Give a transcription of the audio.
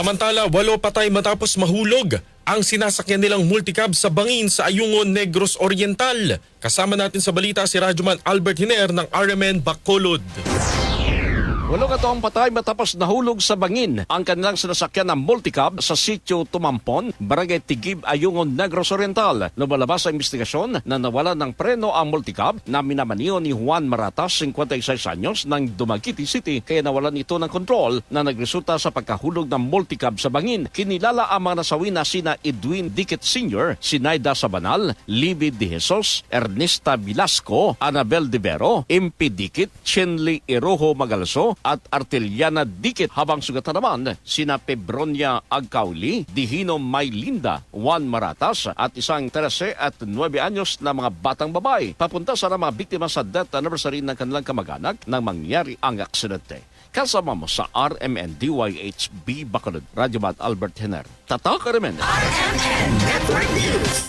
Samantala, 8 patay matapos mahulog ang sinasakyan nilang multicab sa bangin sa Ayungon, Negros Oriental. Kasama natin sa balita si Radyoman Albert Hiner ng RMN Bacolod. 8 kataong patay matapos nahulog sa bangin ang kanilang sinasakyan ng multicab sa sitio Tumampon, Barangay Tigib, Ayungon, Negros Oriental. Lumalabas sa investigasyon na nawalan ng preno ang multicab na minamaniho ni Juan Maratas, 56 anyos, ng Dumaguete City, kaya nawalan ito ng kontrol na nagresulta sa pagkahulog ng multicab sa bangin. Kinilala ang mga nasawi na sina Edwin Diquet Sr., Sinaida Sabanal, Libby De Jesus, Ernesta Velasco, Anabel De Vero, MP Diquet, Chenly Iroho Magalso, at Arteliana Diquet, habang sugatan naman sina Pebronia Agcauli, Dihino Maylinda, Juan Maratas at isang 13 at 9 anyos na mga batang babae. Papunta sa mga biktima sa death anniversary ng kanilang kamag-anak nang mangyari ang aksidente. Kasama mo sa RMN DYHB Bacolod, Radyoman Albert Hiner. Tatak RMN. RMN Network News.